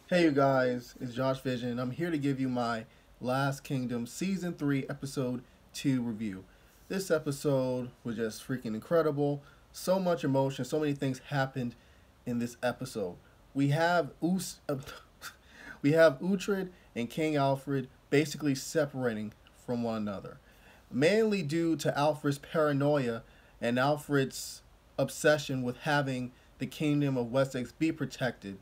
Hey you guys, it's Josh Vision. I'm here to give you my Last Kingdom Season 3 Episode 2 review. This episode was just freaking incredible. So much emotion, so many things happened in this episode. We have we have Uhtred and King Alfred basically separating from one another. Mainly due to Alfred's paranoia and Alfred's obsession with having the kingdom of Wessex be protected,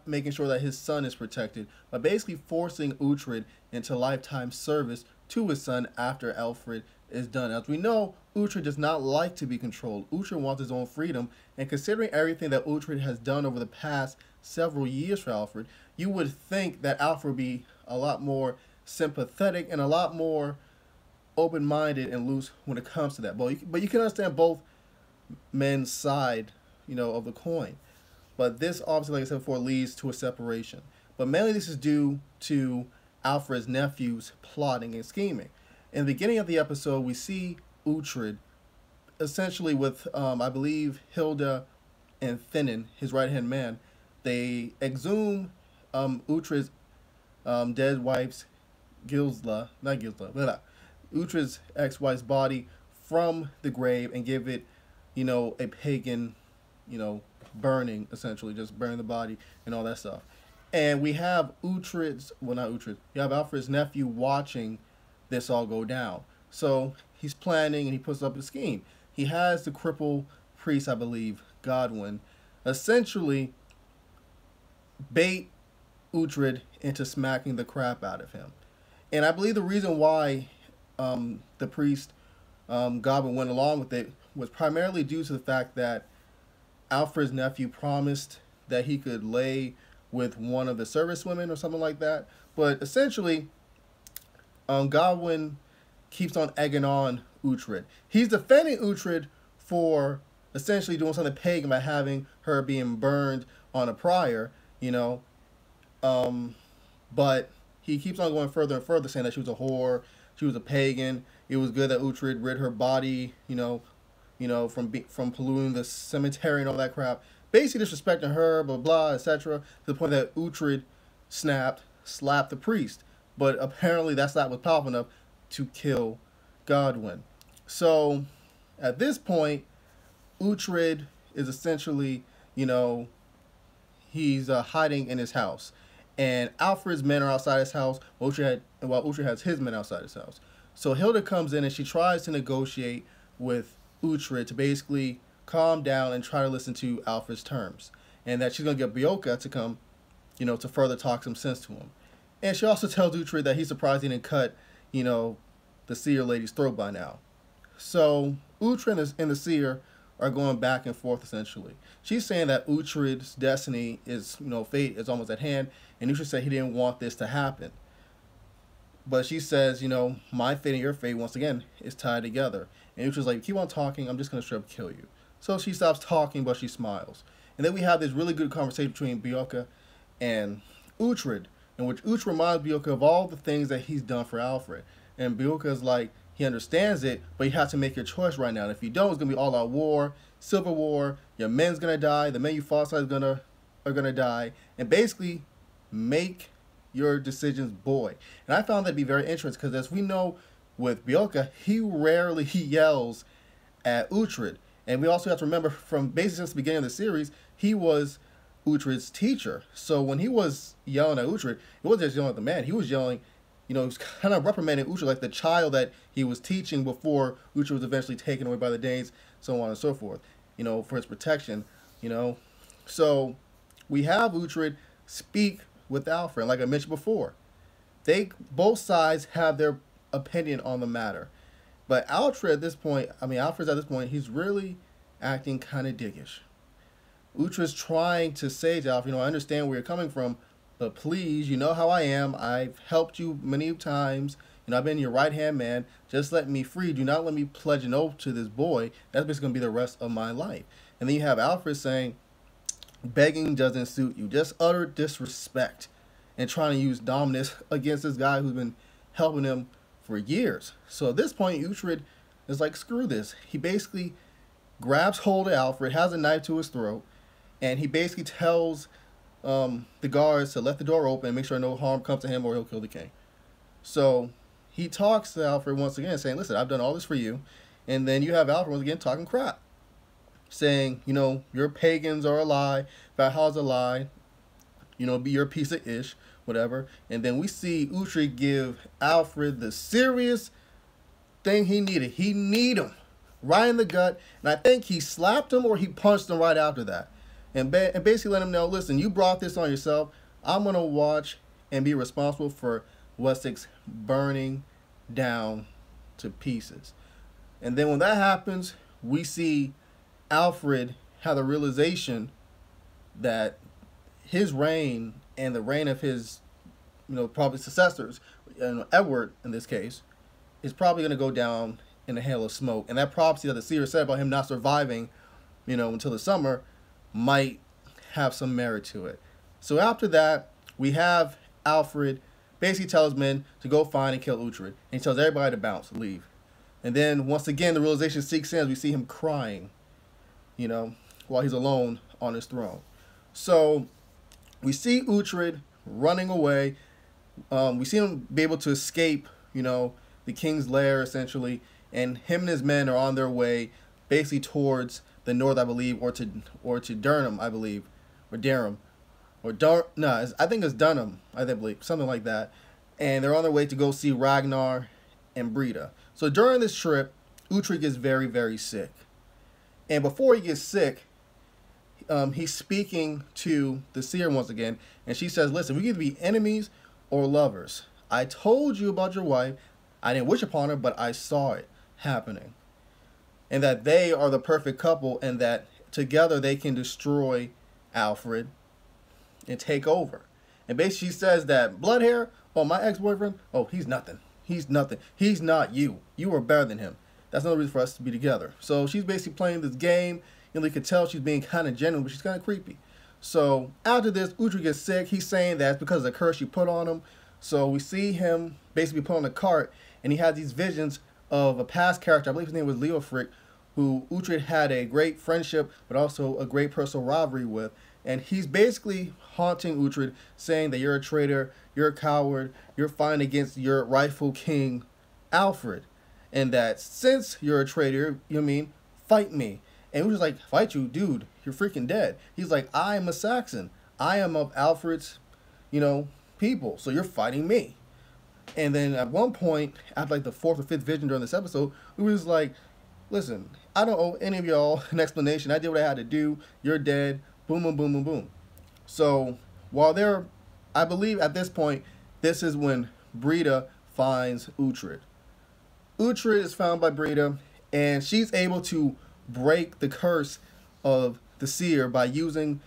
making sure that his son is protected, but basically forcing Uhtred into lifetime service to his son after Alfred is done. As we know, Uhtred does not like to be controlled. Uhtred wants his own freedom, and considering everything that Uhtred has done over the past several years for Alfred, you would think that Alfred would be a lot more sympathetic and a lot more open-minded and loose when it comes to that. But you can understand both men's side, of the coin. But this obviously, like I said before, leads to a separation. But mainly this is due to Alfred's nephews plotting and scheming. In the beginning of the episode, we see Uhtred essentially with, I believe, Hilda and Finan, his right-hand man. They exhume Uhtred's dead wife's Uhtred's ex-wife's body from the grave and give it, a pagan, burning, essentially, just burning the body and all that stuff. And we have you have Alfred's nephew watching this all go down. So he's planning and he puts up a scheme. He has the cripple priest, I believe, Godwin, essentially bait Uhtred into smacking the crap out of him. And I believe the reason why the priest Godwin went along with it was primarily due to the fact that Alfred's nephew promised that he could lay with one of the servicewomen or something like that. But essentially, Godwin keeps on egging on Uhtred. He's defending Uhtred for essentially doing something pagan by having her being burned on a pyre, but he keeps on going further and further, saying that she was a whore, she was a pagan. It was good that Uhtred rid her body, from polluting the cemetery and all that crap. Basically disrespecting her, blah blah, etc. To the point that Uhtred slapped the priest. But apparently that slap was powerful enough to kill Godwin. So at this point, Uhtred is essentially, he's hiding in his house. And Alfred's men are outside his house, while Uhtred has his men outside his house. So Hilda comes in and she tries to negotiate with Uhtred to basically calm down and try to listen to Alfred's terms. And that she's going to get Beocca to come, to further talk some sense to him. And she also tells Uhtred that he's surprised he didn't cut, the seer lady's throat by now. So Uhtred and the seer are going back and forth essentially. She's saying that Uhtred's destiny is, fate is almost at hand, and Uhtred said he didn't want this to happen. But she says, my fate and your fate, once again, is tied together. And Uhtred's like, keep on talking, I'm just going to straight up kill you. So she stops talking, but she smiles. And then we have this really good conversation between Beocca and Uhtred, in which Uhtred reminds Beocca of all the things that he's done for Alfred. And Beocca's like, he understands it, but you have to make your choice right now. And if you don't, it's going to be all out war, civil war, your men's going to die, the men you fought are going to die. And basically, make your decisions, boy. And I found that to be very interesting because, as we know with Beocca, he rarely yells at Uhtred. And we also have to remember, from basically since the beginning of the series, he was Uhtred's teacher. So when he was yelling at Uhtred, it wasn't just yelling at the man. He was yelling, he was kind of reprimanding Uhtred like the child that he was teaching before Uhtred was eventually taken away by the Danes, so on and so forth, for his protection, So we have Uhtred speak with Alfred, like I mentioned before. Both sides have their opinion on the matter. But Alfred's at this point, he's really acting kind of diggish. Uhtred's trying to say to Alfred, I understand where you're coming from, but please, you know how I am. I've helped you many times. I've been your right-hand man. Just let me free. Do not let me pledge an oath to this boy. That's basically going to be the rest of my life. And then you have Alfred saying, begging doesn't suit you. Just utter disrespect and trying to use dominance against this guy who's been helping him for years. So at this point, Uhtred is like, screw this. He basically grabs hold of Alfred, has a knife to his throat, and he basically tells the guards to let the door open and make sure no harm comes to him or he'll kill the king. So he talks to Alfred once again, saying, listen, I've done all this for you. And then you have Alfred once again talking crap, saying, you know, your pagans are a lie, Valhalla's a lie, you know, be your piece of ish, whatever. And then we see Uhtred give Alfred the serious thing he needed. He need him right in the gut, and I think he slapped him or he punched him right after that. And basically let him know, listen, you brought this on yourself. I'm going to watch and be responsible for Wessex burning down to pieces. And then when that happens, we see Alfred have the realization that his reign and the reign of his, you know, probably successors, Edward in this case, is probably going to go down in a hail of smoke. And that prophecy that the seer said about him not surviving, you know, until the summer might have some merit to it. So after that, we have Alfred basically tell his men to go find and kill Uhtred. And he tells everybody to bounce, leave. And then once again, the realization sinks in as we see him crying, you know, while he's alone on his throne. So we see Uhtred running away. We see him be able to escape, you know, the king's lair essentially. And him and his men are on their way basically towards the north, I believe, or to Durham, I believe, or Durham, or I think it's Dunham, I believe, something like that. And they're on their way to go see Ragnar and Brida. So during this trip, Uhtred gets very, very sick. And before he gets sick, he's speaking to the seer once again, and she says, listen, we can either be enemies or lovers. I told you about your wife. I didn't wish upon her, but I saw it happening. And that they are the perfect couple, and that together they can destroy Alfred and take over. And basically she says that Bloodhair, oh, my ex-boyfriend, oh, he's nothing. He's nothing. He's not you. You are better than him. That's another reason for us to be together. So she's basically playing this game. You know, you can tell she's being kind of genuine, but she's kind of creepy. So after this, Uhtred gets sick. He's saying that it's because of the curse you put on him. So we see him basically put on a cart, and he has these visions of a past character. I believe his name was Leofric, who Uhtred had a great friendship, but also a great personal rivalry with. And he's basically haunting Uhtred, saying that you're a traitor, you're a coward, you're fighting against your rightful king, Alfred. And that since you're a traitor, you know what I mean, fight me. And Uhtred's like, fight you? Dude, you're freaking dead. He's like, I am a Saxon. I am of Alfred's, you know, people. So you're fighting me. And then at one point, after like the fourth or fifth vision during this episode, Uhtred's like, listen, I don't owe any of y'all an explanation. I did what I had to do. You're dead. Boom, boom, boom, boom, boom. So while they're, I believe at this point, this is when Brida finds Uhtred. Uhtred is found by Brida, and she's able to break the curse of the seer by using,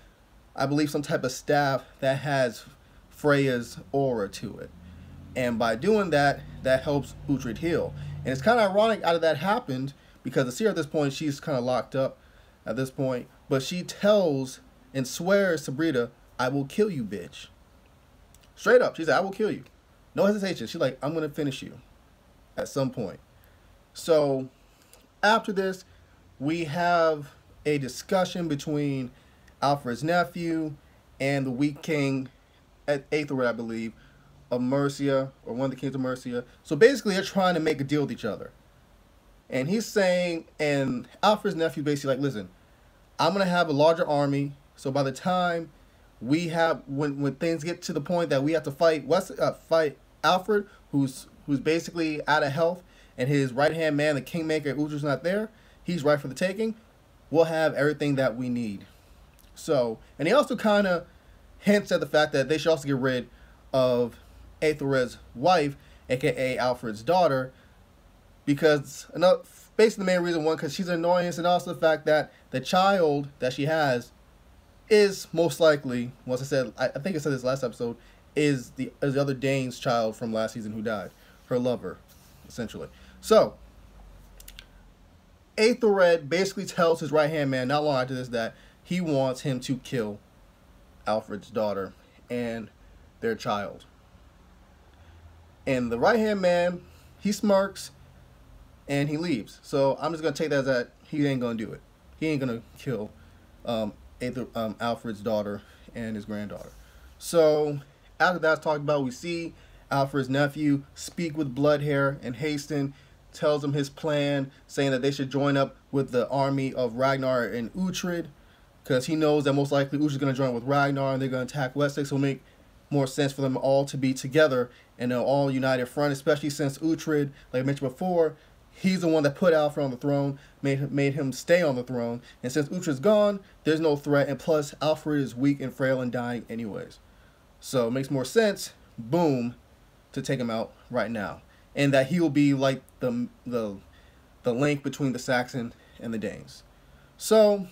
I believe, some type of staff that has Freya's aura to it. And by doing that, that helps Uhtred heal. And it's kind of ironic out of that happened, because the seer at this point, she's kind of locked up at this point. But she tells and swears to Brida, I will kill you, bitch. Straight up, she said, I will kill you. No hesitation. She's like, I'm going to finish you at some point. So after this, we have a discussion between Alfred's nephew and the weak king, Aethelred, I believe, of Mercia, or one of the kings of Mercia. So basically, they're trying to make a deal with each other. And he's saying, and Alfred's nephew basically like, listen, I'm going to have a larger army. So by the time we have, when things get to the point that we have to fight fight Alfred, who's basically out of health, and his right-hand man, the Kingmaker, Uhtred's not there, he's right for the taking, we'll have everything that we need. So, and he also kind of hints at the fact that they should also get rid of Aethelred's wife, aka Alfred's daughter, because basically the main reason, one, because she's an annoyance, and also the fact that the child that she has is most likely, once I said, I think I said this last episode, is the other Dane's child from last season who died, her lover, essentially. So Aethelred basically tells his right-hand man not long after this that he wants him to kill Alfred's daughter and their child. And the right-hand man, he smirks and he leaves. So I'm just going to take that as that he ain't going to do it. He ain't going to kill Alfred's daughter and his granddaughter. So after that's talked about, we see Alfred's nephew speak with Bloodhair, and Haston tells him his plan, saying that they should join up with the army of Ragnar and Uhtred, because he knows that most likely Uhtred's going to join with Ragnar and they're going to attack Wessex. So it'll make more sense for them all to be together in an all united front, especially since Uhtred, like I mentioned before, he's the one that put Alfred on the throne, made him stay on the throne. And since Uhtred's gone, there's no threat. And plus, Alfred is weak and frail and dying anyways. So it makes more sense, boom, to take him out right now. And that he will be like the link between the Saxon and the Danes. So,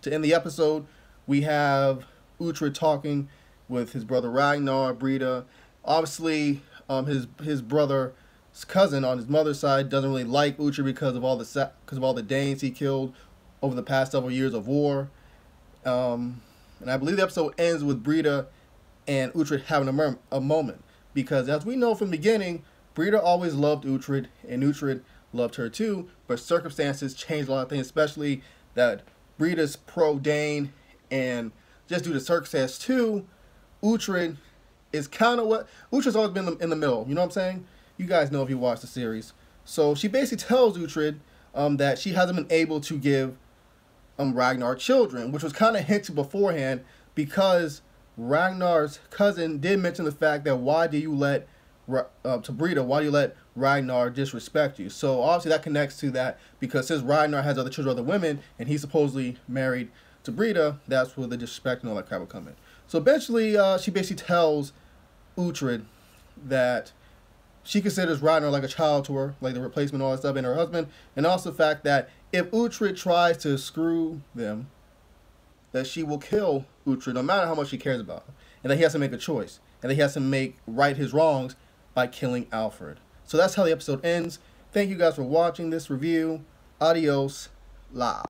to end the episode, we have Uhtred talking with his brother Ragnar, Brida. Obviously, his brother's cousin on his mother's side doesn't really like Uhtred because of all the Danes he killed over the past several years of war. And I believe the episode ends with Brida and Uhtred having a moment, because as we know from the beginning, Brida always loved Uhtred and Uhtred loved her too, but circumstances changed a lot of things, especially that Brida's pro-Dane, and just due to circumstances too, Uhtred is kind of what Uhtred's always been in the middle. You know what I'm saying? You guys know if you watch the series. So she basically tells Uhtred that she hasn't been able to give Ragnar children, which was kind of hinted beforehand, because Ragnar's cousin did mention the fact that why do you let Ragnar disrespect you? So obviously that connects to that, because since Ragnar has other children, other women, and he's supposedly married to Brida, that's where the disrespect and all that crap will come in. So eventually, she basically tells Uhtred that she considers Ragnar like a child to her, like the replacement, all that stuff, and her husband, and also the fact that if Uhtred tries to screw them, that she will kill Uhtred no matter how much she cares about him, and that he has to make a choice, and that he has to right his wrongs by killing Alfred. So that's how the episode ends. Thank you guys for watching this review. Adios, la.